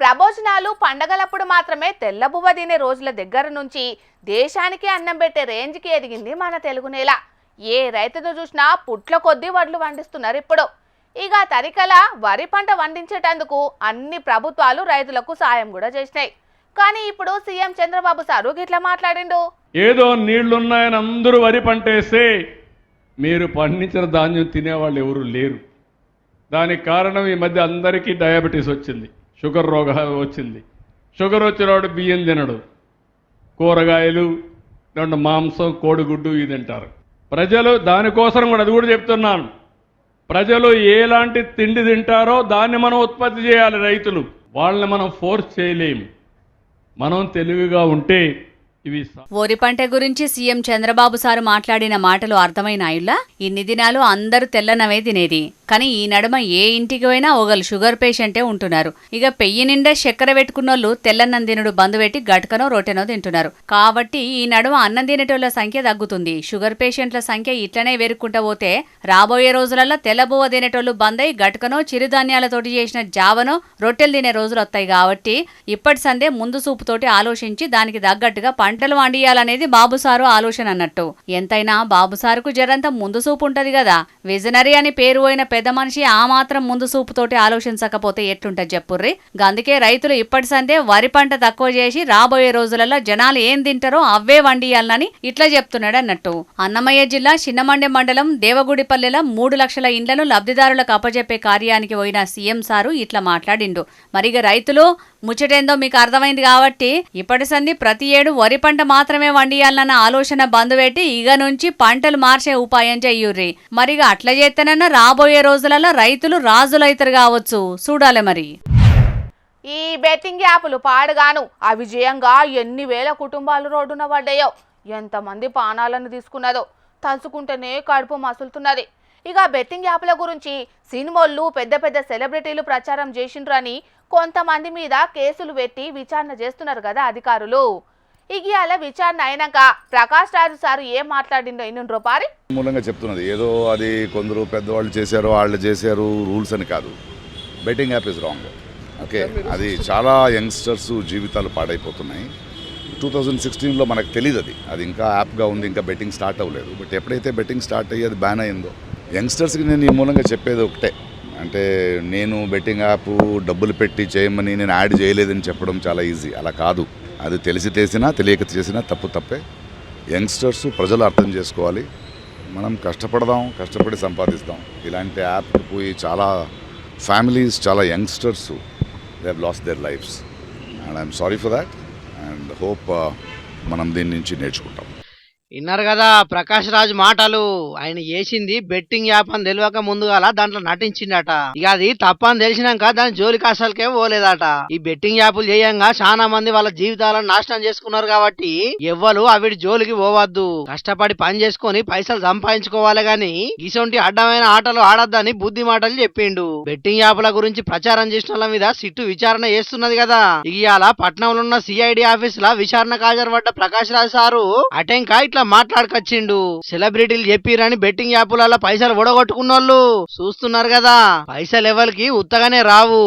ప్రభోజనాలు పండగలప్పుడు మాత్రమే తెల్లబువ్వ తినే రోజుల దగ్గర నుంచి దేశానికి అన్నం పెట్టే రేంజ్కి ఎదిగింది మన తెలుగు నేల. ఏ రైతును చూసినా పుట్ల కొద్దీ వడ్లు పండిస్తున్నారు ఇప్పుడు. ఇక తరికల వరి పంట పండించేటందుకు అన్ని ప్రభుత్వాలు రైతులకు సాయం కూడా చేసినాయి. కానీ ఇప్పుడు సీఎం చంద్రబాబు సారు గిట్లా మాట్లాడిండు. ఏదో నీళ్లున్నాయని అందరూ వరి పంటేస్తే మీరు పండించిన ధాన్యం తినేవాళ్ళు ఎవరు లేరు. దానికి కారణం ఈ మధ్య అందరికీ డయాబెటీస్ వచ్చింది, షుగర్ రోగం వచ్చింది. షుగర్ వచ్చినవాడు బియ్యం తినడు, కూరగాయలు, రెండు మాంసం, కోడిగుడ్డు ఇది తింటారు. ప్రజలు దానికోసం కూడా అది కూడా చెప్తున్నాను, ప్రజలు ఎలాంటి తిండి తింటారో దాన్ని మనం ఉత్పత్తి చేయాలి. రైతులు వాళ్ళని మనం ఫోర్స్ చేయలేము. మనం తెలివిగా ఉంటే ఇవి. వరి పంట గురించి సీఎం చంద్రబాబు సారు మాట్లాడిన మాటలు అర్థమైనాయుల్లా. ఇన్ని దినాలు అందరూ తెల్లనవే తినేది, కానీ ఈ నడుమ ఏ ఇంటికి పోయినా ఒకళ్ళు షుగర్ పేషెంటే ఉంటున్నారు. ఇక పెయ్యి నిండా చక్కెర పెట్టుకున్నోళ్ళు తెల్లన్నం తినుడు బంధు పెట్టి గటకనో రొట్టెనో తింటున్నారు. కాబట్టి ఈ నడుమ అన్నం తినేటోళ్ల సంఖ్య తగ్గుతుంది. షుగర్ పేషెంట్ల సంఖ్య ఇట్లనే వేరుకుంటా పోతే రాబోయే రోజులలో తెల్లబువ్వ తినేటోళ్లు బందై గటకనో చిరుధాన్యాలతోటి చేసిన జావనో రొట్టెలు తినే రోజులు వస్తాయి. కాబట్టి ఇప్పటి సందే ముందు చూపుతోటి ఆలోచించి దానికి తగ్గట్టుగా పంటలు వండియాలనేది బాబుసారు ఆలోచన అన్నట్టు. ఎంతైనా బాబుసారుకు జరంత ముందు చూపు ఉంటది కదా. విజనరీ అని పేరు పోయిన పెద్ద మనిషి ఆ మాత్రం ముందు చూపుతోటి ఆలోచించకపోతే ఎట్లుంటది చెప్పుర్రి. అందుకే రైతులు ఇప్పటి సందే వరి పంట తక్కువ చేసి రాబోయే రోజులలో జనాలు ఏం తింటారో అవే వండియాలని ఇట్లా చెప్తున్నాడు అన్నట్టు. అన్నమయ్య జిల్లా చిన్నమండె మండలం దేవగుడిపల్లెల 3 లక్షల ఇండ్లను లబ్ధిదారులకు అప్పజెప్పే కార్యానికి పోయిన సీఎం సారు ఇట్లా మాట్లాడిండు. మరిగా రైతులు ముచ్చటేందో మీకు అర్థమైంది కాబట్టి ఇప్పటి సంది ప్రతి ఏడు వరి పంట మాత్రమే వండియాలన్న ఆలోచన బంద్ పెట్టి ఇక నుంచి పంటలు మార్చే ఉపాయం చెయ్యుర్రి. మరిగా అట్లా చేస్తేనన్నా రాబోయే రోజులలో రైతులు రాజులైతారు కావచ్చు, చూడాలి. మరి ఈ బెట్టింగ్ యాప్లు పాడుగాను అవిజయంగా ఎన్ని వేల కుటుంబాలు రోడ్డున పడ్డాయో, ఎంతమంది పానాలను తీసుకున్నదో తలుచుకుంటేనే కడుపు మసులుతున్నది. ఇక బెట్టింగ్ యాప్ల గురించి సినిమాలు పెద్ద పెద్ద సెలబ్రిటీలు ప్రచారం చేసిండ్రని కొంతమంది మీద కేసులు పెట్టి విచారణ చేస్తున్నారు కదా అధికారులు. ఇవాళ విచారణ అయినాక ప్రకాష్ రాజు సార్ ఏం మాట్లాడిండో ఇన్నుండ్రో పారి. మూలంగా చెప్తున్నది ఏదో అది కొందరు పెద్దవాళ్ళు చేశారు, వాళ్ళు చేశారు, రూల్స్ అని కాదు. Betting app is wrong. Okay, అది చాలా యంగ్స్టర్స్ జీవితాలు పాడైపోతున్నాయి. 2016లో మనకు తెలియదు, అది ఇంకా యాప్గా ఉంది, ఇంకా బెట్టింగ్ స్టార్ట్ అవ్వలేదు. బట్ ఎప్పుడైతే బెట్టింగ్ స్టార్ట్ అయ్యి అది బ్యాన్ అయిందో, యంగ్స్టర్స్కి నేను ఈ మూలంగా చెప్పేది ఒకటే, అంటే నేను బెట్టింగ్ యాప్ డబ్బులు పెట్టి చేయమని నేను యాడ్ చేయలేదని చెప్పడం చాలా ఈజీ. అలా కాదు, అది తెలిసి చేసినా తెలియక చేసినా తప్పే. యంగ్స్టర్స్ ప్రజలు అర్థం చేసుకోవాలి. మనం కష్టపడదాం, కష్టపడి సంపాదిస్తాం. ఇలాంటి యాప్ పోయి చాలా ఫ్యామిలీస్, చాలా youngsters they have lost there lifes and I'm sorry for that and hope మనం దీని నుంచి నేర్చుకుంటాం. విన్నారు కదా ప్రకాష్ రాజ్ మాటలు. ఆయన చేసింది బెట్టింగ్ యాప్ అని తెలియక ముందుగాల దాంట్లో నటించిందట. ఇక అది తప్పని తెలిసినాక దాని జోలికి అసలుకే పోలేదట. ఈ బెట్టింగ్ యాప్లు చేయంగా చాలా మంది వాళ్ళ జీవితాలను నాశనం చేసుకున్నారు. కాబట్టి ఎవ్వరు అవిడి జోలికి పోవద్దు, కష్టపడి పని చేసుకుని పైసలు సంపాదించుకోవాలి గాని ఇసొంటి అడ్డమైన ఆటలు ఆడొద్దని బుద్ధి మాటలు చెప్పిండు. బెట్టింగ్ యాప్ల గురించి ప్రచారం చేసిన వాళ్ళ మీద సిట్టు విచారణ చేస్తున్నది కదా. ఇవాళ పట్నంలో ఉన్న సిఐడి ఆఫీస్ లా విచారణకు హాజరుపడ్డ ప్రకాష్ రాజ్ సారు అటెంకా ఇట్లా మాట్లాడుకొచ్చిండు. సెలబ్రిటీలు చెప్పిరని బెట్టింగ్ యాప్లలో పైసలు ఒడగొట్టుకున్నోళ్ళు చూస్తున్నారు కదా. పైసలు ఎవరికి ఉత్తగానే రావు.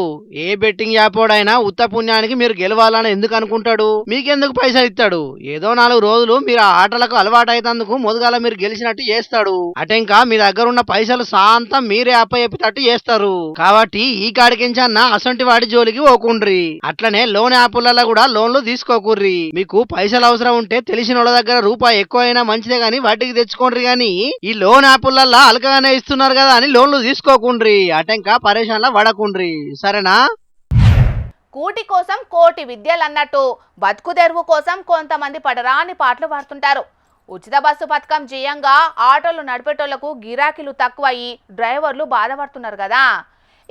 ఏ బెట్టింగ్ యాప్ వాడైనా ఉత్త పుణ్యానికి మీరు గెలవాలని ఎందుకు అనుకుంటాడు, మీకెందుకు పైసలు ఇస్తాడు. ఏదో 4 రోజులు మీరు ఆ ఆటలకు అలవాటు అయినందుకు మొదగాల మీరు గెలిచినట్టు చేస్తాడు. అటెంకా మీ దగ్గర ఉన్న పైసలు శాంతం మీరే అప్పచెప్పేటట్టు చేస్తారు. కాబట్టి ఈ కాడికించన్నా అసంటి వాడి జోలికి పోకుండ్రి. అట్లనే లోన్ యాప్లలో కూడా లోన్లు తీసుకోకుర్రి. మీకు పైసలు అవసరం ఉంటే తెలిసిన వాళ్ళ దగ్గర రూపాయి ఎక్కువ మంచిదే గాని వడ్డీకి తెచ్చుకోండి. గాని ఈ లోన్ యాప్లల్లా అలకగానే ఇస్తున్నారు కదా అని లోన్లు తీసుకోకుండ్రి. అటెంకా పరేషాన్లా పడకుండ్రి, సరేనా. కూటి కోసం కోటి విద్యలు అన్నట్టు బతుకు తెరువు కోసం కొంతమంది పడరాని పాటలు పాడుతుంటారు. ఉచిత బస్సు పథకం చేయంగా ఆటోలు నడిపేటోళ్లకు గిరాకీలు తక్కువయ్యి డ్రైవర్లు బాధపడుతున్నారు కదా.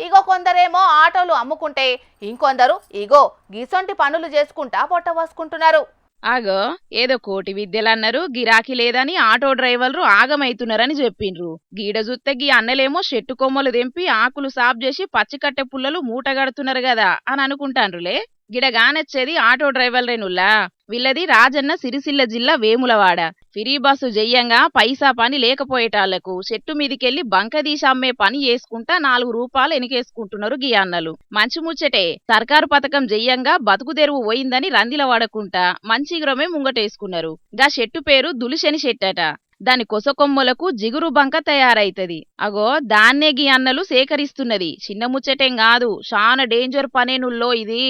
ఇగో కొందరేమో ఆటోలు అమ్ముకుంటే ఇంకొందరు ఇగో గీసొంటి పనులు చేసుకుంటా పొట్ట పోసుకుంటున్నారు. ఆగో ఏదో కోటి విద్యలన్నారు, గిరాకీ లేదని ఆటో డ్రైవర్లు ఆగమైతున్నారని చెప్పిండ్రు. గీడ జుత్తే గీ అన్నలేమో చెట్టు కొమ్మలు తెంపి ఆకులు సాఫ్ చేసి పచ్చికట్టె పుల్లలు మూటగడుతున్నారు కదా అని అనుకుంటాన్రులే. గిడగానొచ్చేది ఆటో డ్రైవర్లేనుల్లా. వీళ్ళది రాజన్న సిరిసిల్ల జిల్లా వేములవాడ. ఫ్రీ బస్సు చెయ్యంగా పైసా పని లేకపోయేటాళ్లకు చెట్టు మీదికెళ్లి బంకదీసి అమ్మే పని చేసుకుంటా 4 రూపాయలు ఎనికేసుకుంటున్నారు గీ అన్నలు. మంచి ముచ్చటే, సర్కారు పథకం చెయ్యంగా బతుకు తెరువు పోయిందని రందిల వాడకుంటా మంచిగ్రమే ముంగటేసుకున్నారు. గా చెట్టు పేరు దులిశని చెట్టట. దాని కొసకొమ్మలకు జిగురు బంక తయారైతది. అగో దాన్నే గీ అన్నలు సేకరిస్తున్నది. చిన్న ముచ్చటేం కాదు, చాలా డేంజర్ పనేనుల్లో ఇది.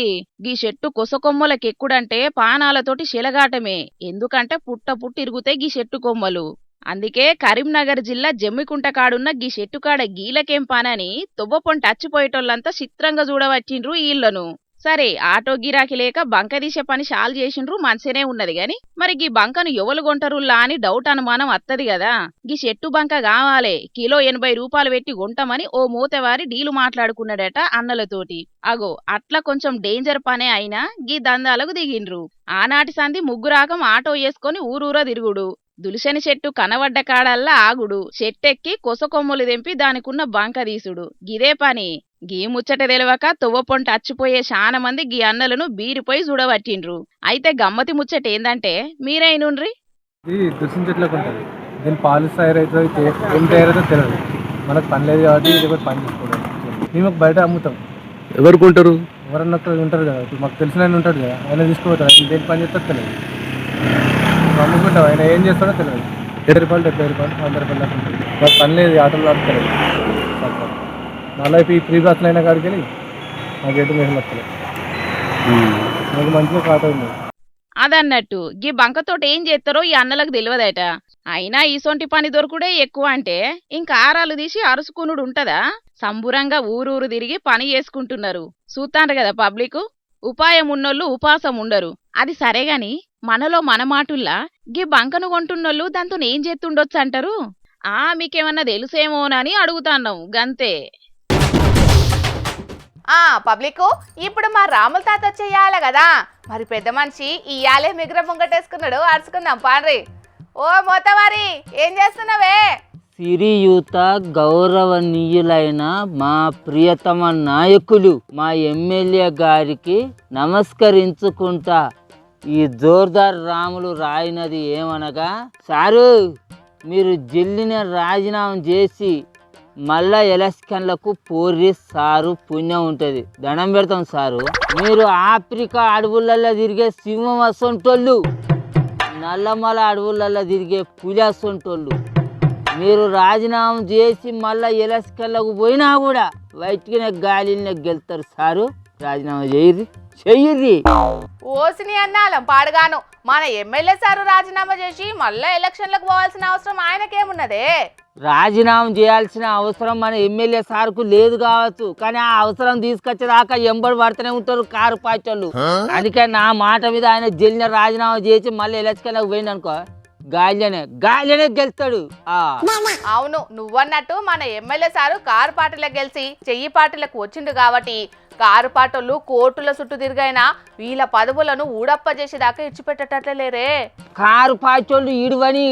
గీ చెట్టు కొసకొమ్మలకెక్కుడంటే పానాలతోటి శెలగాటమే. ఎందుకంటే పుట్ట ఇరుగుతాయి గీ చెట్టు కొమ్మలు. అందుకే కరీంనగర్ జిల్లా జమ్మికుంట కాడున్న గీ చెట్టు కాడ గీలకేం పనని తొవ్వపొంట అచ్చిపోయేటోళ్ళంతా చిత్రంగా చూడవచ్చిండ్రు ఈళ్లను. సరే, ఆటో గిరాకీ లేక బంక తీసే పని షాల్ చేసిండ్రు, మంచినే ఉన్నది గాని మరి గీ బంకను ఎవలు కొంటరుల్లా అని డౌట్ అనుమానం వత్తది కదా. గీ చెట్టు బంక కావాలే, కిలో 80 రూపాయలు పెట్టి కొంటామని ఓ మూతవారి డీలు మాట్లాడుకున్నాడట అన్నలతోటి. అగో అట్లా కొంచెం డేంజర్ పనే అయినా గీ దందాలకు దిగిండ్రు. ఆనాటి సంధి ముగ్గురాకం ఆటో వేసుకొని ఊరూరా తిరుగుడు, దులిశని చెట్టు కనబడ్డ కాడల్లా ఆగుడు, చెట్టెక్కి కొసకొమ్ములు తెంపి దానికున్న బంక తీసుడు, గిదే పని. గీ ముచ్చట తెలవక తొవ్వపొంట అచ్చిపోయే చాలా మంది గీ అన్నలను బీరిపోయి చూడబట్టిండ్రు. అయితే గమ్మతి ముచ్చట ఏందంటే మీరైనుండ్రి. ఇది దుర్సిన చెట్లకు ఉంటుంది, దీని పాలు తయారవుతుంది, ఏం తయారైతే తెలియదు. మనకు పని లేదు కాబట్టి ఇది కూడా పని చేసుకోవడం. మేము బయట అమ్ముతాం. ఎవరు కొంటారు? ఎవరన్నా ఉంటారు కదా, ఇప్పుడు మాకు తెలిసిన ఆయన ఉంటాడు కదా, ఆయన తీసుకుపోతాడు. ఆయన దేని పని చేస్తారో తెలియదు, అమ్ముకుంటాం. ఆయన ఏం చేస్తాడో తెలియదు. 70 రూపాయలు 70 రూపాయలు 100 రూపాయలు దాకా ఉంటుంది. మాకు పని లేదు, ఆటోలో తెలియదు. మళ్ళీ ఈ ఫ్రీ బస్సులు అయినా కాడికి వెళ్ళి మాకు ఎటు మేము వస్తలేదు. మాకు మంచిగా ఆటో ఉంది. అదన్నట్టు గీ బంకతోటి ఏం చేస్తారో ఈ అన్నలకు తెలియదట. అయినా ఈసొంటి పని దొరుకుడే ఎక్కువ అంటే ఇంకా ఆరాలు తీసి అరుసుకునుడు ఉంటదా? సంబురంగా ఊరూరు తిరిగి పని చేసుకుంటున్నారు. చూస్తాండ్రు కదా పబ్లిక్. ఉపాయం ఉన్నోళ్ళు ఉపాసం ఉండరు. అది సరేగాని మనలో మన మాటుల్లా గీ బంకను కొంటున్నోళ్ళు దాంతో ఏం చేస్తుండొచ్చు అంటారు? మీకేమన్నా తెలుసేమోనని అడుగుతాన్నాం గంతే. పబ్లిక్ ఇప్పుడు మా రాముల తాత చెయ్యాలి కదా, మరి పెద్ద మనిషి ఇయ్యాలే మిగ్ర ముంగటేసుకున్నాడు, అరుచుకుందాం పాండ్రి. ఓ మోతవారి, ఏం చేస్తున్నావే? సిరియూత గౌరవనీయులైన మా ప్రియతమ నాయకులు మా ఎమ్మెల్యే గారికి నమస్కరించుకుంటా. ఈ జోర్దార్ రాములు రాయినది ఏమనగా, సారు మీరు జిల్లిన రాజీనామా చేసి మళ్ళా ఎలక్షన్లకు పోర్రి సారు, పుణ్యం ఉంటుంది, దండం పెడతాం సారు. మీరు ఆఫ్రికా అడవులలో తిరిగే సింహం అసొంటోళ్ళు, నల్లమల అడవులలో తిరిగే పులి అసొంటోళ్ళు. మీరు రాజీనామా చేసి మళ్ళా ఎలక్షన్లకు పోయినా కూడా బయటికి గాలిని గెలుతారు సారు. రాజీనామా చెయ్యిర్రి. ఓసిని అన్నాలం పాడగాను. మన ఎమ్మెల్యే సారు రాజీనామా చేసి మళ్ళా ఎలక్షన్లకు పోవాల్సిన అవసరం ఆయనకేమున్నదే? రాజీనామా చేయాల్సిన అవసరం మన ఎమ్మెల్యే సార్కు లేదు కావచ్చు, కానీ ఆ అవసరం తీసుకొచ్చేదాకా ఎంబడి పడుతూనే ఉంటారు కారు పార్టీలు. అందుకే నా మాట మీద ఆయన జల్లిన రాజీనామా చేసి మళ్ళీ ఎలక్షన్లకు పోయింది అనుకో, గాలిలోనే గెలుస్తాడు. అవును, నువ్వన్నట్టు మన ఎమ్మెల్యే సారు కారు పార్టీలకు గెలిచి చెయ్యి పార్టీలకు వచ్చిండు కాబట్టి కారు పాటోళ్ళు కోర్టుల చుట్టూ తిరిగైనా వీళ్ళ పదవులను ఊడప్ప చేసేదాకా ఇచ్చిపెట్టేటట్లే లేరే. కారు పార్టీలు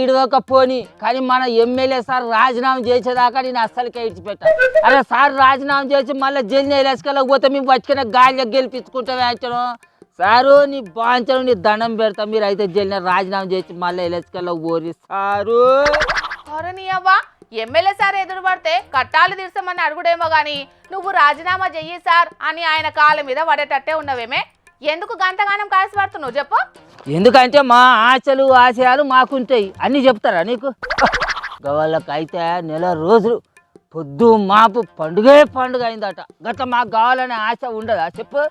ఇడవకపోని, కానీ మన ఎమ్మెల్యే సార్ రాజీనామా చేసేదాకా నేను అస్సలకే ఇచ్చిపెట్టా. అరే సార్ రాజీనామా చేసి మళ్ళీ జల్లి ఎలక్షన్లకు పోతే మేము వచ్చిన గాలిలో గెలిపించుకుంటామే అంటాను. సారు నీ బాంచను నీ దండం పెడతా, మీరు అయితే జల్లిన రాజీనామా చేసి మళ్ళీ ఎలక్షన్లకు పోరి సారు. నీ అవ్వా, ఎమ్మెల్యే సార్ ఎదురు పడితే కట్టాలు తీర్చమని అడుగుడేమో గాని నువ్వు రాజీనామా చెయ్యి సార్ అని ఆయన కాళ్ళ మీద పడేటట్టే ఉన్నవేమే. ఎందుకు గంతగానం కాసి పడుతున్నావు చెప్పు? ఎందుకంటే మా ఆశలు ఆశయాలు మాకుంటాయి, అన్నీ చెప్తారా నీకు? వాళ్ళకైతే నెల రోజులు పొద్దు మాపు పండుగే పండుగ అయిందట. గత మాకు కావాలనే ఆశ ఉండదా చెప్పు?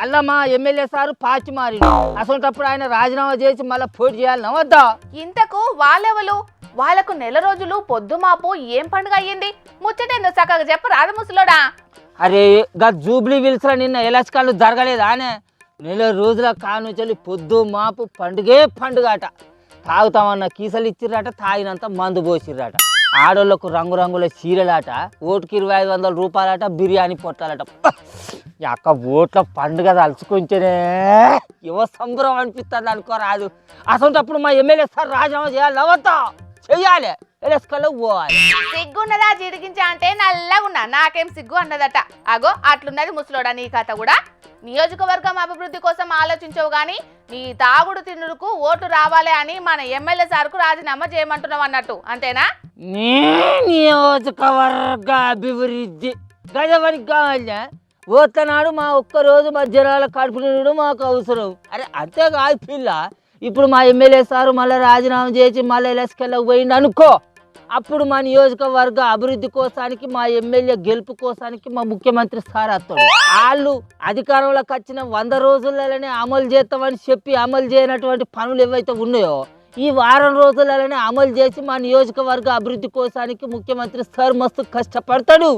అలా మా ఎమ్మెల్యే సారు పాచి మారి అసలుటప్పుడు ఆయన రాజీనామా చేసి మళ్ళీ పోటీ చేయాలని వద్దా? ఇంతకు వాళ్ళెవలు? వాళ్ళకు నెల రోజులు పొద్దు మాపు ఏం పండుగ అయ్యింది? ముచ్చటేందో చక్కగా చెప్పు రాదు ముసలోడా. అరే గా జూబ్లీ విల్స్లో నిన్న ఎలక్షన్లు జరగలేదా అనే? నెల రోజుల కానుంచి పొద్దు మాపు పండుగే పండుగ అట. తాగుతామన్న కీసలు ఇచ్చిర్రట, తాగినంత మందు పోసిర్రట. ఆడోళ్లకు రంగురంగుల చీరలాట, ఓటుకి 2500 రూపాయలట, బిర్యానీ పొట్టాలట. అక్క ఓట్ల పండుగ తలుచుకుంటేనే ఏవో సంబరం అనిపిస్తుంది అనుకోరాదు. అసలుటప్పుడు మా ఎమ్మెల్యే సార్ రాజీనామా చేయాలి అవద్దా? చెయ్యాలి, ఎలక్షన్లో పోవాలి. సిగ్గున్నదా జిడిగించా అంటే నల్లగున్నా, నాకేం సిగ్గు అన్నదట. అగో అట్లున్నది ముసలోడా నీ కథ కూడా. నియోజకవర్గం అభివృద్ధి కోసం ఆలోచించవు గాని నీ తాగుడు తిన్నుడుకు ఓటు రావాలి అని మన ఎమ్మెల్యే సార్కు రాజీనామా చేయమంటున్నావు అన్నట్టు అంతేనా? నీ నియోజకవర్గ అభివృద్ధి గజవనికి కావాలా? ఓట్లనాడు మా ఒక్కరోజు మధ్యాహ్నాల కడుపు నిండు మాకు అవసరం. అరే అంతేకాదు పిల్ల, ఇప్పుడు మా ఎమ్మెల్యే సారు మళ్ళీ రాజీనామా చేసి మళ్ళీ ఎలక్కెళ్ళకి పోయిండు అనుకో, అప్పుడు మా నియోజకవర్గ అభివృద్ధి కోసానికి మా ఎమ్మెల్యే గెలుపు కోసానికి మా ముఖ్యమంత్రి సార్ వస్తాడు. వాళ్ళు అధికారంలోకి వచ్చిన 100 రోజులలోనే అమలు చేస్తామని చెప్పి అమలు చేయనటువంటి పనులు ఏవైతే ఉన్నాయో ఈ వారం రోజులలోనే అమలు చేసి మా నియోజకవర్గ అభివృద్ధి కోసానికి ముఖ్యమంత్రి సార్ మస్తు కష్టపడతాడు.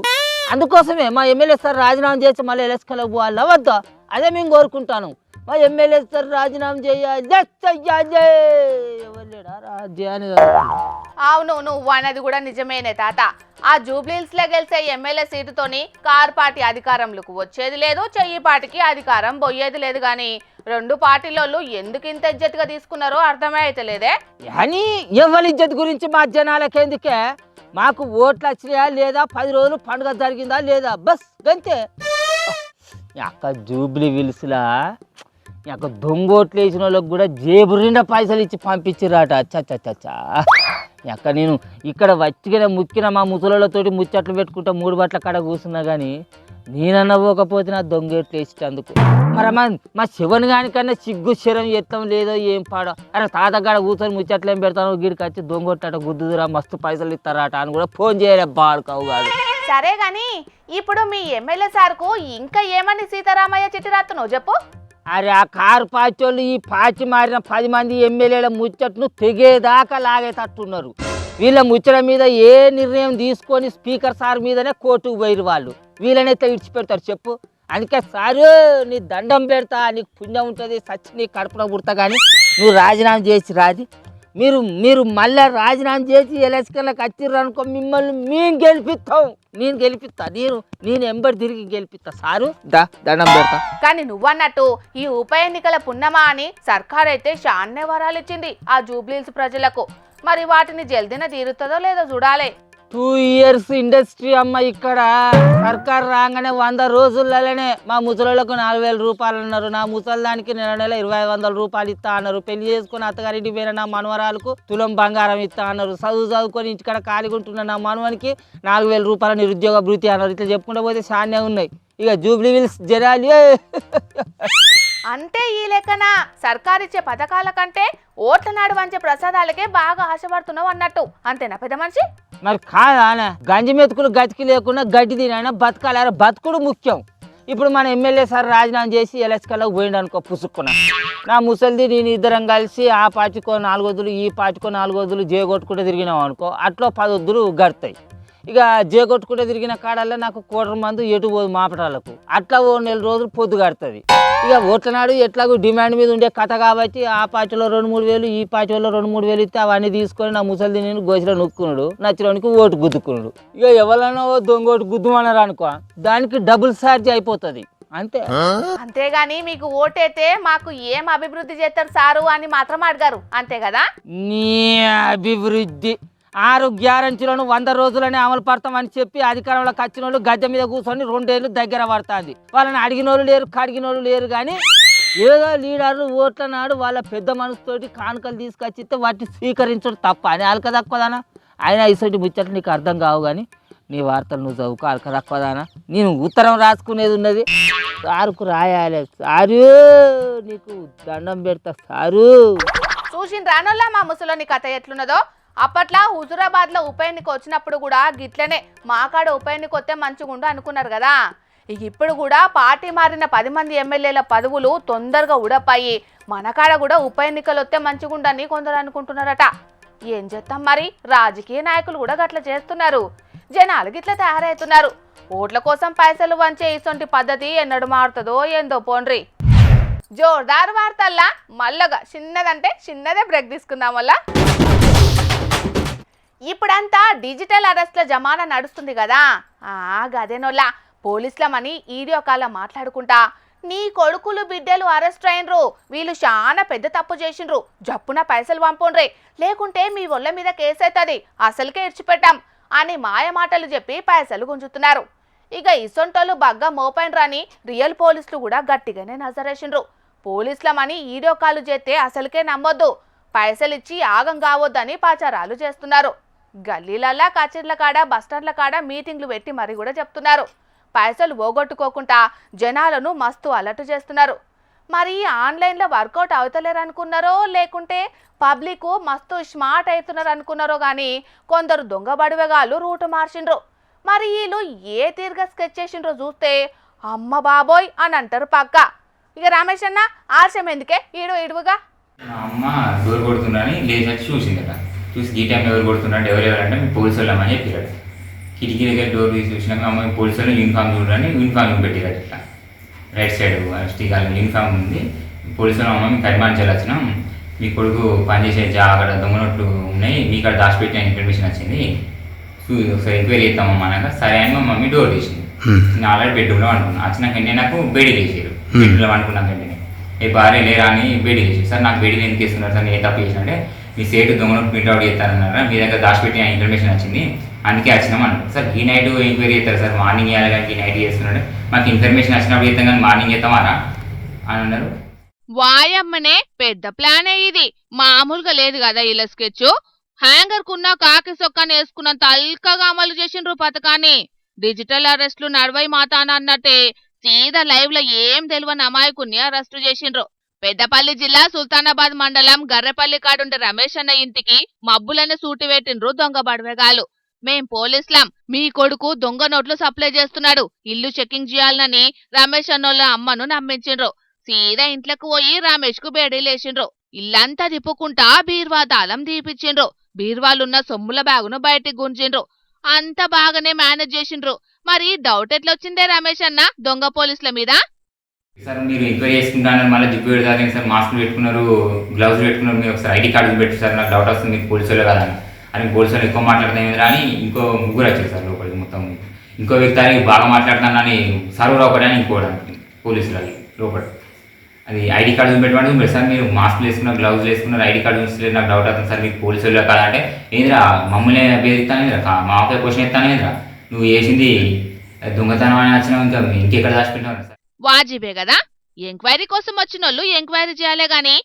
అందుకోసమే మా ఎమ్మెల్యే సార్ రాజీనామా చేసి మళ్ళీ ఎలక్కెళ్ళకి పోవాలా వద్దా? అదే మేము కోరుకుంటాను. మా ఎమ్మెల్యే సార్ రాజీనామా చేయాలి. అవును, నువ్వు అన్నది కూడా నిజమేనే తాత. ఆ జూబ్లీహిల్స్ లో గెలిచే ఎమ్మెల్యే సీటుతోని కార్ పార్టీ అధికారంలోకి వచ్చేది లేదు, చెయ్యి పార్టీకి అధికారం పోయేది లేదు. గాని 2 పార్టీలోళ్ళు ఎందుకు ఇంత ఇజ్జత్గా తీసుకున్నారో అర్థమే అయితలేదే. అని ఎవరి ఇజ్జత్ గురించి మా జనాలకెందుకే? మాకు ఓట్లు వచ్చినాయా లేదా, 10 రోజులు పండుగ జరిగిందా లేదా, బస్ గంతే. అక్క జూబ్లీహిల్స్లా నాకు దొంగోట్లు వేసిన వాళ్ళకి కూడా జేబు నిండా పైసలు ఇచ్చి పంపించిరాట. చచ్చా అక్క నేను ఇక్కడ వచ్చిన ముక్కిన మా ముసలతోటి ముచ్చట్లు పెట్టుకుంటా 3 బట్ల కాడ కూర్చున్నా కానీ నేనన్నా పోకపోతే నా దొంగోట్లు వేసేటందుకు. మరి మా శివన్ గానికన్నా సిగ్గు శరం ఎత్తం లేదో ఏం పాడో. అరే తాతగాడ కూర్చొని ముచ్చట్లు ఏం పెడతాను, గిడికి వచ్చి దొంగొట్టట గుద్దుదురా మస్తు పైసలు ఇస్తారట అని కూడా ఫోన్ చేయలే బాడుకావు కాదు. సరే గాని ఇప్పుడు మీ ఎమ్మెల్యే సార్కు ఇంకా ఏమని సీతారామయ్య చిట్టి రాస్తున్నావు చెప్పు. అరే ఆ కారు పార్టీ వాళ్ళు ఈ పార్టీ మారిన 10 మంది ఎమ్మెల్యేల ముచ్చట్లు తెగేదాకా లాగేటట్టున్నారు. వీళ్ళ ముచ్చట మీద ఏ నిర్ణయం తీసుకొని స్పీకర్ సార్ మీదనే కోర్టుకు పోయిరు వాళ్ళు. వీళ్ళనైతే విడిచిపెడతారు చెప్పు. అందుకే సారు నీ దండం పెడతా, నీకు పుణ్యం ఉంటుంది, సచ్చి నీ కడుపున పుడతా కానీ నువ్వు రాజీనామా చేసి రాది. మీరు మళ్ళీ రాజీనామా చేసి ఎలక్షన్లకు వచ్చిర్రు అనుకో, మిమ్మల్ని మేము గెలిపిస్తాం. నేను గెలిపిస్తా, నేను ఎంబడి తిరిగి గెలిపిస్తా సారు. దండం పెడతా. కానీ నువ్వన్నట్టు ఈ ఉప ఎన్నికల పున్నమా అని సర్కార్ అయితే శాన్నే వరాలు ఇచ్చింది ఆ జూబ్లీహిల్స్ ప్రజలకు. మరి వాటిని జల్దీన తీరుతుందో లేదో చూడాలి. 2 years ఇండస్ట్రీ అమ్మ ఇక్కడ. సర్కారు రాగానే 100 రోజులలోనే మా ముసలోళ్ళకు 4,000 రూపాయలు అన్నారు. నా ముసలిదానికి నెల 2,500 రూపాయలు ఇస్తా అన్నారు. పెళ్లి చేసుకుని అత్తగారింటి పోయిన నా మనవరాలకు తులం బంగారం ఇస్తా అన్నారు. చదువుకొని ఇంటికాడ ఖాళీగా ఉంటున్న నా మనవనికి 4,000 రూపాయల నిరుద్యోగ భృతి అన్నారు. ఇట్లా చెప్పుకుంటూ పోతే చాలానే ఉన్నాయి. ఇక జూబ్లీహిల్స్ జనాలు అంటే ఈ లెక్కన సర్కారిచ్చే పథకాల కంటే ఓట్ల నాడు వంచే ప్రసాదాలకే బాగా ఆశపడుతున్నావు అన్నట్టు అంతేనా పెద్ద మనిషి? మరి కాదా గంజి మెతుకులు గతికి లేకుండా గడ్డి తినైనా బతకాలి. బతుకుడు ముఖ్యం. ఇప్పుడు మన ఎమ్మెల్యే సార్ రాజీనామా చేసి ఎలక్షన్లకు పోయిండు అనుకో పుసుక్కున్నా. నా ముసలిది నేను ఇద్దరం కలిసి ఆ పార్టీకో 4 వద్దులు ఈ పార్టీకో 4 వద్దులు జేగొట్టుకుంటూ తిరిగినాం అనుకో, అట్లా 10 వద్దులు గడతాయి. ఇక జేగొట్టుకుంటూ తిరిగిన కాడల్లో నాకు 1/4 మంది ఎటు పోదు మాపటాలకు. అట్లా 1 నెల రోజులు పొద్దు కడుతుంది. ఇక ఓట్ల నాడు ఎట్లాగో డిమాండ్ మీద ఉండే కథ కాబట్టి ఆ పార్టీలో 2-3 వేలు ఈ పార్టీలో 2-3 వేలు ఇస్తే అవన్నీ తీసుకొని నా ముసలిది నేను గోసిలో నొక్కున్నాడు, నచ్చినోనికి ఓటు గుద్దుకున్నాడు. ఇక ఎవరైనా దొంగోటు గుద్దుమన్నారు అనుకో, దానికి డబుల్ ఛార్జ్ అయిపోతుంది అంతే. అంతేగాని మీకు ఓటైతే మాకు ఏం అభివృద్ధి చేస్తారు సారు అని మాత్రం అడిగారు అంతే కదా? నీ అభివృద్ధి 6 గ్యారంటీలను 100 రోజులనే అమలు పడతామని చెప్పి అధికారంలోకి వచ్చిన వాళ్ళు గద్దె మీద కూర్చొని 2 ఏళ్ళు దగ్గర పడుతుంది. వాళ్ళని అడిగిన వాళ్ళు లేరు, కడిగిన వాళ్ళు లేరు. కానీ ఏదో లీడర్లు ఓట్ల నాడు వాళ్ళ పెద్ద మనసుతోటి కానుకలు తీసుకొచ్చిస్తే వాటిని స్వీకరించడం తప్ప అని అలక తక్కువదానా. ఆయన ఇసటి ముచ్చట్లు నీకు అర్థం కావు కానీ నీ వార్తలు నువ్వు చదువుకో. అలక తక్కువదానా. నేను ఉత్తరం రాసుకునేది ఉన్నది, సారుకు రాయాలి. సారు నీకు దండం పెడతా సారు. చూసిన రానోళ్ళ మా ముసలోని కథ ఎట్లున్నదో. అప్పట్లో హుజురాబాద్ లో ఉప ఎన్నిక వచ్చినప్పుడు కూడా గిట్లనే మాకాడ ఉప ఎన్నిక వస్తే మంచిగుండు అనుకున్నారు కదా. ఇక ఇప్పుడు కూడా పార్టీ మారిన 10 మంది ఎమ్మెల్యేల పదవులు తొందరగా ఉడపాయి మనకాడ కూడా ఉప ఎన్నికలు వస్తే మంచిగుండని కొందరు అనుకుంటున్నారట. ఏం చేస్తాం మరి, రాజకీయ నాయకులు కూడా గట్ల చేస్తున్నారు. జనాలు గిట్ల తయారవుతున్నారు. ఓట్ల కోసం పైసలు వంచే ఇసొంటి పద్ధతి ఎన్నడు మారుతుందో ఏందో పోండ్రి. జోర్దార్ వార్తల్లా మల్లగా చిన్నదంటే చిన్నదే బ్రేక్ తీసుకుందాం వల్ల. ఇప్పుడంతా డిజిటల్ అరెస్ట్ల జమానా నడుస్తుంది కదా. గదేనోళ్ళ పోలీసులమని వీడియో కాల్ మాట్లాడుకుంటా నీ కొడుకులు బిడ్డలు అరెస్ట్ అయినరు, వీళ్ళు చాలా పెద్ద తప్పు చేసిండ్రు, జప్పున పైసలు పంపుండ్రి లేకుంటే మీ ఒళ్ళ మీద కేసు అవుతుంది, అసలుకే ఇడిచిపెట్టాం అని మాయ మాటలు చెప్పి పైసలు గుంజుతున్నారు. ఇక ఇసొంటోళ్ళు బగ్గా మోపైనరాని రియల్ పోలీసులు కూడా గట్టిగానే నజరేసిండ్రు. పోలీసులమని వీడియో కాల్ చేస్తే అసలుకే నమ్మొద్దు, పైసలు ఇచ్చి ఆగం కావద్దని ప్రచారాలు చేస్తున్నారు. గల్లీలల్లా కచేర్ల కాడ బస్టాండ్ల కాడ మీటింగ్లు పెట్టి మరీ కూడా చెప్తున్నారు. పైసలు పోగొట్టుకోకుండా జనాలను మస్తు అలర్ట్ చేస్తున్నారు. మరి ఆన్లైన్లో వర్కౌట్ అవుతలేరు అనుకున్నారో లేకుంటే పబ్లిక్ మస్తు స్మార్ట్ అవుతున్నారు అనుకున్నారో కానీ కొందరు దొంగ బడివెగాళ్ళు రూటు మార్చిండ్రు. మరి వీళ్ళు ఏ తీరుగా స్కెచ్ చేసిండ్రో చూస్తే అమ్మ బాబోయ్ అని అంటారు పక్క. ఇక రమేష్ అన్న ఆలస్యం ఎందుకే ఇడువుగా. మా అమ్మ డోర్ కొడుతున్నారని లేచి చూసిందట. చూసి ఈ టైం ఎవరు కొడుతున్నాడు ఎవరెవరంటే మేము పోలీసు వాళ్ళమని చెప్పారు. కిటికీ దగ్గర డోర్ తీసి చూసినాక అమ్మ పోలీసు వాళ్ళు యూనిఫామ్ చూడని యూనిఫామ్ పెట్టారు. ఇట్లా రైట్ సైడ్ స్టికాల యూనిఫామ్ ఉంది. పోలీసు వాళ్ళు అమ్మ మేము కరిమాంచాలి వచ్చినాం, మీ కొడుకు పనిచేసే అక్కడ దొంగనోట్లు ఉన్నాయి, మీ ఇక్కడ దాచిపెట్టిన ఇన్ఫర్మేషన్ వచ్చింది, ఒకసారి ఎంక్వైరీ చేస్తామమ్మా అనగా సరే అని మా మమ్మీ డోర్ తీసింది. నేను ఆల్రెడీ బెడ్రూమ్లో అనుకున్నాను. వచ్చినాకంటే నాకు బేడీ తీసారు. బెడ్రూమ్లో అనుకున్నాకంటే ఏ భార్య లేరా అని బేడీ తీసారు. సార్ నాకు బేడీలు ఎందుకు ఇస్తున్నారు సార్, నేను ఏ తప్పు చేసినంటే మీ సేటు దొంగనోట్ ప్రింట్అవుట్ చేస్తారన్నారా, మీ దగ్గర దాచిపెట్టిన ఇన్ఫర్మేషన్ వచ్చింది అందుకే వచ్చినాం అన్నారు. సార్ ఈ నైట్ ఎంక్వైరీ చేస్తారు సార్, మార్నింగ్ చేయాలి కానీ ఈ నైట్ చేస్తున్నాడు, మాకు ఇన్ఫర్మేషన్ వచ్చినప్పుడు చేస్తాం కానీ మార్నింగ్ చేస్తామారా అని అన్నారు. వాయమ్మనే పెద్ద ప్లానే ఇది, మామూలుగా లేదు కదా ఇలా స్కెచ్. హ్యాంగర్ కున్న కాకి సొక్కాని వేసుకున్నంత అల్కగా అమలు చేసిండ్రు పథకాన్ని. డిజిటల్ అరెస్టులు నడవై మాతాన అన్నట్టే సీదా లైవ్ లో ఏం తెలియని అమాయకుని అరెస్టు చేసిండ్రు. పెద్దపల్లి జిల్లా సుల్తానాబాద్ మండలం గర్రెపల్లి కాడుండే రమేష్ అన్న ఇంటికి మబ్బులనే సూటి పెట్టిండ్రు దొంగ బడవేగాలు. మేం పోలీసులం, మీ కొడుకు దొంగ నోట్లు సప్లై చేస్తున్నాడు, ఇల్లు చెకింగ్ చేయాలని రమేష్ అన్నోళ్ళ అమ్మను నమ్మించిండ్రు. సీదా ఇంట్లోకి పోయి రమేష్ కు బేడీలేసిండ్రు. ఇల్లంతా తిప్పుకుంటా బీర్వా తాళం తీపిచ్చిండ్రు. బీర్వాలున్న సొమ్ముల బ్యాగును బయటికి గుంజిండ్రు. అంత బాగానే మేనేజ్ చేసిండ్రు. మరి డౌట్ ఎట్లొచ్చిందే రమేష్ అన్న దొంగ పోలీసుల మీద? సార్ మీరు ఎంక్వైరీ చేసుకుంటాను మళ్ళీ జిప్పు పెడతారు సార్, మాస్క్ పెట్టుకున్నారు, గ్లౌజ్ పెట్టుకున్నారు, మీరు ఒకసారి ఐడి కార్డు పెట్టు సార్, నాకు డౌట్ వస్తుంది మీకు పోలీసు వాళ్ళు కదా అని పోలీసు వాళ్ళు ఎక్కువ మాట్లాడుతుంది అని ఇంకో ముగ్గురు వచ్చారు సార్ లోపలికి. మొత్తం ఇంకో వ్యక్తి బాగా మాట్లాడుతున్నానని సర్వర్ ఒకటి అని ఇంకోటి పోలీసులు లోపల. అది ఐడి కార్డు చూపెట్టమంటే సార్ మీరు మాస్క్ వేసుకున్నారు, గ్లౌజ్ వేసుకున్నారు, ఐడి కార్డు చూసలేదు, నాకు డౌట్ అవుతుంది సార్ మీకు పోలీసు వాళ్ళు కదా అంటే ఏంద్రా మమ్మల్ని బేదిస్తానేదిరా, మాకే క్వశ్చన్ ఎత్తానేదిరా, నువ్వు వేసింది దొంగతనం అని వచ్చినావు, ఇంకా ఇంకెక్కడ దాచిపెట్టినావు సార్. వాజిబే కదా, ఎంక్వైరీ కోసం వచ్చినోళ్ళు ఎంక్వైరీ చేయాలే గాని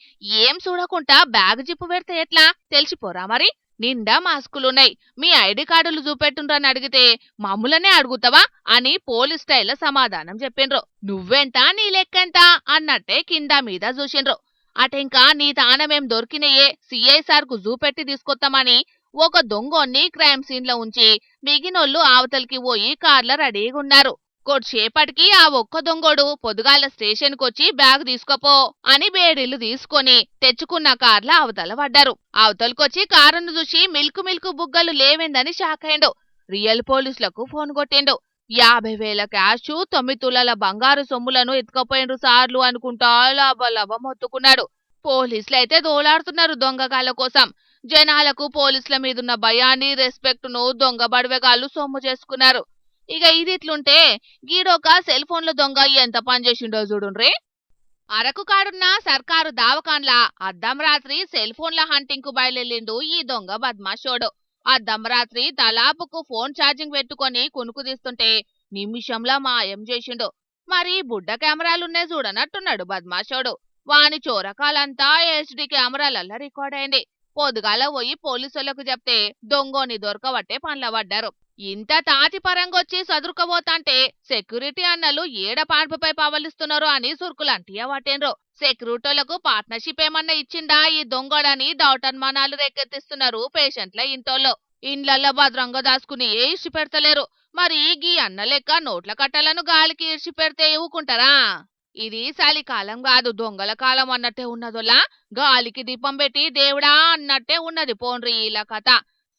ఏం చూడకుండా బ్యాగ్ జిప్పు పెడితే ఎట్లా తెలిసిపోరా? మరి నిండా మాస్కులున్నాయి, మీ ఐడి కార్డులు చూపెట్టుండ్రని అడిగితే మమ్ములనే అడుగుతావా అని పోలీస్ స్టైల్లో సమాధానం చెప్పిండ్రు. నువ్వెంత నీ లెక్కెంత అన్నట్టే కింద మీద చూసిండ్రు. అటెంకా నీ తానమేం దొరికినయే సిఐ సార్ కు చూపెట్టి తీసుకొస్తామని ఒక దొంగోన్ని క్రైమ్ సీన్ లో ఉంచి మిగినోళ్ళు అవతలికి పోయి కార్ల రెడీగా ఉన్నారు. కొద్దిసేపటికి ఆ ఒక్క దొంగోడు పొద్దుగాల స్టేషన్ కొచ్చి బ్యాగ్ తీసుకోపో అని బేడీలు తీసుకొని తెచ్చుకున్న కార్ల అవతల పడ్డారు. అవతలకొచ్చి కారును చూసి మిల్కు బుగ్గలు లేవేందని షాక్ అయిండు. రియల్ పోలీసులకు ఫోన్ కొట్టిండు. 50,000 క్యాష్, 9 తులాల బంగారు సొమ్ములను ఎత్తుకపోయిండ్రు సార్లు అనుకుంటా లాభ మొత్తుకున్నాడు. పోలీసులైతే దోలాడుతున్నారు దొంగగాళ్ల కోసం. జనాలకు పోలీసుల మీదున్న భయాన్ని రెస్పెక్ట్ ను దొంగ బడవెగాళ్లు సొమ్ము చేసుకున్నారు. ఇక ఇది ఇట్లుంటే గీడొక సెల్ ఫోన్ల దొంగ ఎంత పనిచేసిండో చూడుండ్రి. అరకు కాడున్న సర్కారు దావకాన్ల అద్దం రాత్రి సెల్ ఫోన్ల హంటింగ్ కు బయలుదేరిండు ఈ దొంగ బద్మాషోడు. అద్దం రాత్రి తలాపుకు ఫోన్ ఛార్జింగ్ పెట్టుకొని కునుకు తీస్తుంటే నిమిషంలో మాయం చేసిండు. మరి బుడ్డ కెమెరాలున్నే చూడనట్టున్నాడు బద్మాషోడు. వాని చోరకాలంతా HD కెమెరాలల్లా రికార్డ్ అయింది. పొద్దుగాల పోయి పోలీసులకు చెప్తే దొంగోని దొరకబట్టే పనుల పడ్డారు. ఇంత తాతి పరంగొచ్చి సదురుకోబోతాంటే సెక్యూరిటీ అన్నలు ఏడ పాన్పుపై పవలిస్తున్నారు అని సురుకులంటియా పట్టిండ్రు. సెక్యూరిటీలకు పార్ట్నర్షిప్ ఏమన్నా ఇచ్చిందా ఈ దొంగడని డౌట్ అనుమానాలు రేకెత్తిస్తున్నారు పేషెంట్ల ఇంటోళ్ళు. ఇండ్లల్లో భద్రంగా దాచుకుని ఏ ఇడ్చి పెడతలేరు. మరి గీ అన్న లెక్క నోట్ల కట్టలను గాలికి ఇడ్చి పెడితే ఊకుంటారా? ఇది చలికాలం కాదు దొంగల కాలం అన్నట్టే ఉన్నదోలా. గాలికి దీపం పెట్టి దేవుడా అన్నట్టే ఉన్నది పోన్రి ఇలా కథ.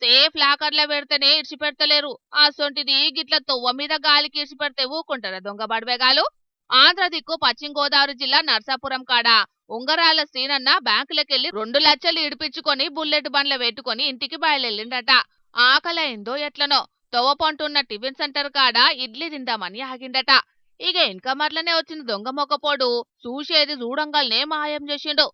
సేఫ్ లాకర్ల పెడితేనే ఇడ్చి పెడతలేరు. అసొంటిది గిట్ల తొవ్వ మీద గాలికి ఇడ్చి పెడితే ఊకుంటారా దొంగ బడవేగాలు? ఆంధ్ర దిక్కు పశ్చిమ గోదావరి జిల్లా నర్సాపురం కాడ ఉంగరాల శ్రీనన్న బ్యాంకులకెళ్లి 2 లక్షలు ఇడిపించుకొని బుల్లెట్ బండ్ల పెట్టుకుని ఇంటికి బయలుదేరిండట. ఆకలైందో ఎట్లనో తొవ్వపంటున్న టిఫిన్ సెంటర్ కాడ ఇడ్లీ తిందామని ఆగిండట. ఇక ఇన్కమర్లనే వచ్చిన దొంగ మొక్కపోడు చూసేది చూడంగాల్నే మాయం చేసిండు.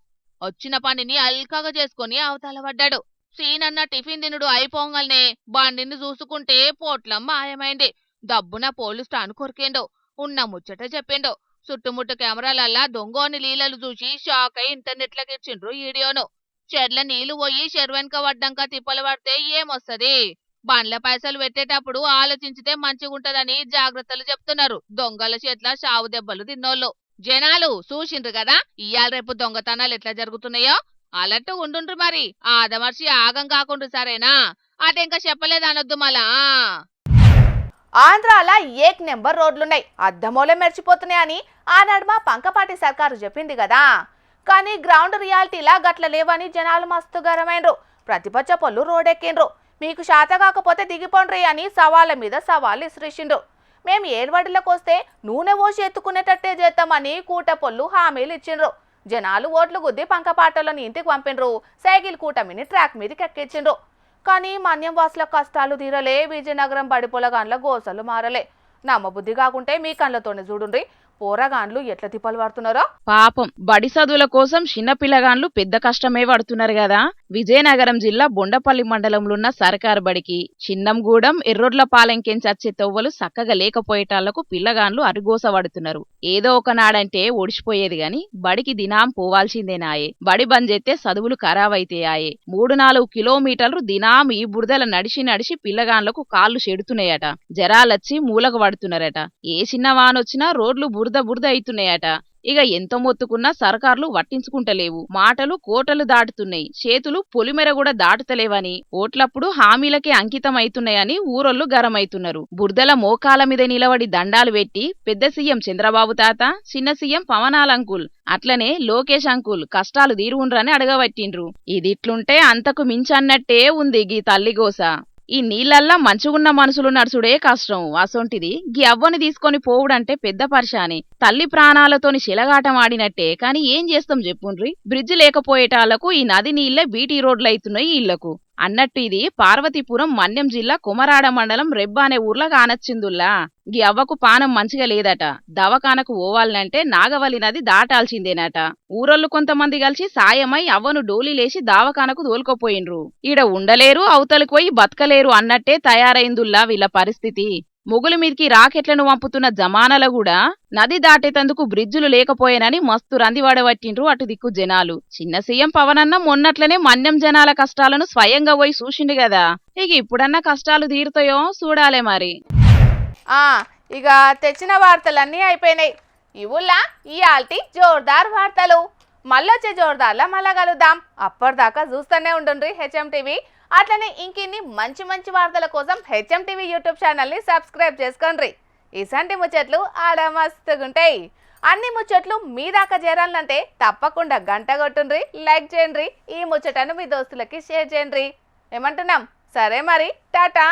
వచ్చిన పనిని అల్కగా చేసుకుని అవతల పడ్డాడు. సీనన్న టిఫిన్ తినుడు అయిపోగానే బండిని చూసుకుంటే పోట్లం మాయమైంది. దబ్బున పోలీసు స్టాండ్ కొరికిండు. ఉన్న ముచ్చట చెప్పిండు. చుట్టుముట్టు కెమెరాలల్లా దొంగోని లీలలు చూసి షాక్ అయి ఇంటర్నెట్లోకి ఇచ్చిండ్రు వీడియోను. చెర్ల నీళ్లు పోయి చెరువెనక పడ్డాక తిప్పలు పడితే ఏమొస్తది? బండ్ల పైసలు పెట్టేటప్పుడు ఆలోచించితే మంచిగుంటదని జాగ్రత్తలు చెప్తున్నారు దొంగల చేట్ల షావు దెబ్బలు తిన్నోళ్ళు. జనాలు చూసిండ్రు కదా ఇయ్యాల రేపు దొంగతనాలు ఎట్లా జరుగుతున్నాయో. అలర్ట్ ఉండుండ్రు మరి. ఆదమర్చి ఆగం కాకుండా సరేనా? అదెంకా చెప్పలేదనొద్దు మళ్ళా. ఆంధ్రాల ఏక్ నెంబర్ రోడ్లున్నాయి, అద్దమూలే మెరిచిపోతున్నాయని ఆనాడు మా పంకపాటి సర్కారు చెప్పింది కదా. కానీ గ్రౌండ్ రియాలిటీలా గట్ల లేవని జనాలు మస్తు గరమైండ్రు. ప్రతిపక్ష పొల్లు రోడెక్కిండ్రు. మీకు శాత కాకపోతే దిగిపోండ్రి అని సవాళ్ళ మీద సవాళ్ళు ఇసిరేసిండ్రు. మేము ఏర్వడిలోకి వస్తే నూనె పోసి ఎత్తుకునేటట్టే చేస్తామని కూట పొల్లు హామీలు ఇచ్చిండ్రు. జనాలు ఓట్లు గుద్ది పంకపాటలను ఇంటికి పంపిండ్రు. సైకిల్ కూటమిని ట్రాక్ మీదకి ఎక్కించిండ్రు. కానీ మన్యం వాసుల కష్టాలు తీరలే. విజయనగరం బడిపొలగాన్ల గోసలు మారలే. నమ్మబుద్ధి కాకుంటే మీ కళ్ళతోనే చూడుండ్రి పోరగాన్లు ఎట్లా తిప్పలు పడుతున్నారో. పాపం బడి చదువుల కోసం చిన్న పిల్లగాన్లు పెద్ద కష్టమే పడుతున్నారు కదా. విజయనగరం జిల్లా బొండపల్లి మండలంలో ఉన్న సర్కారు బడికి చిన్నంగూడెం ఎర్రొడ్ల పాలెంకెంచి వచ్చే తొవ్వలు చక్కగా లేకపోయేటాళ్లకు పిల్లగాన్లు అరిగోస పడుతున్నారు. ఏదో ఒకనాడంటే ఒడిచిపోయేది గాని బడికి దినాం పోవాల్సిందేనాయే. బడి బంద్ చేస్తే చదువులు ఖరాబైతేయాయే. 3-4 కిలోమీటర్లు దినాం ఈ బురదల నడిచి నడిచి పిల్లగాన్లకు కాళ్ళు చెడుతున్నాయట. జరాలొచ్చి మూలకు పడుతున్నారట. ఏ చిన్న వానొచ్చినా రోడ్లు బురద అయితున్నాయట. ఇక ఎంత మొత్తుకున్నా సర్కార్లు వట్టించుకుంటలేవు. మాటలు కోటలు దాటుతున్నాయి, చేతులు పొలిమెర కూడా దాటుతలేవని ఓట్లప్పుడు హామీలకే అంకితం అవుతున్నాయని ఊరోళ్లు గరమైతున్నారు. బురదల మోకాల మీద నిలబడి దండాలు పెట్టి పెద్ద సీఎం చంద్రబాబు తాత, చిన్న సీఎం పవనాల్ అంకుల్, అట్లనే లోకేష్ అంకుల్ కష్టాలు తీరుండ్రని అడగబట్టిండ్రు. ఇదిట్లుంటే అంతకు మించన్నట్టే ఉంది గీ తల్లిగోస. ఈ నీళ్లల్లా మంచుగున్న మనుషులు నడుచుడే కష్టం. అసొంటిది గీ అవ్వని తీసుకొని పోవుడంటే పెద్ద పరిశాని. తల్లి ప్రాణాలతోని శిలగాటం ఆడినట్టే. కాని ఏం చేస్తాం చెప్పుండ్రి. బ్రిడ్జ్ లేకపోయేటాళ్లకు ఈ నది నీళ్లే బీటీ రోడ్లయితున్నాయి ఇళ్లకు. అన్నట్టు ఇది పార్వతీపురం మన్యం జిల్లా కుమరాడ మండలం రెబ్బ అనే ఊర్లో కానొచ్చిందుల్లా. గీ అవ్వకు పానం మంచిగా లేదట. దవాఖానకు పోవాలంటే నాగవల్లి నది దాటాల్సిందేనట. ఊరోళ్లు కొంతమంది కలిసి సాయమై అవ్వను డోలీలేసి దావఖానకు తోలుకోపోయిండ్రు. ఈడ ఉండలేరు, అవతలికి పోయి బతకలేరు అన్నట్టే తయారైందుల్లా వీళ్ళ పరిస్థితి. మొగుల మీదికి రాకెట్లను పంపుతున్న జమానాల కూడా నది దాటేతందుకు బ్రిడ్జులు లేకపోయేనని మస్తు రందివాడబట్టిండ్రు అటు దిక్కు జనాలు. చిన్న సీఎం పవనన్న మొన్నట్లనే మన్యం జనాల కష్టాలను స్వయంగా పోయి చూసిండు కదా. ఇక ఇప్పుడన్నా కష్టాలు తీరుతాయో చూడాలే మరి. ఇక తెచ్చిన వార్తలన్నీ అయిపోయినాయి. ఇవుల్లా ఇయాల్టి జోర్దార్ వార్తలు. మళ్ళొచ్చే జోర్దార్లా మళ్ళా కలుద్దాం. అప్పటిదాకా చూస్తూనే ఉండండి హెచ్ఎం టీవీ. అట్లనే ఇంకిన్ని మంచి మంచి వార్తల కోసం హెచ్ఎం టీవీ యూట్యూబ్ ఛానల్ని సబ్స్క్రైబ్ చేసుకోండి. ఇసంటి ముచ్చట్లు ఆడ మస్తుగుంటాయి. అన్ని ముచ్చట్లు మీ దాకా చేరాలంటే తప్పకుండా గంట కొట్టుండ్రి, లైక్ చేయండి, ఈ ముచ్చటను మీ దోస్తులకి షేర్ చేయండి. ఏమంటున్నాం? సరే మరి, టాటా.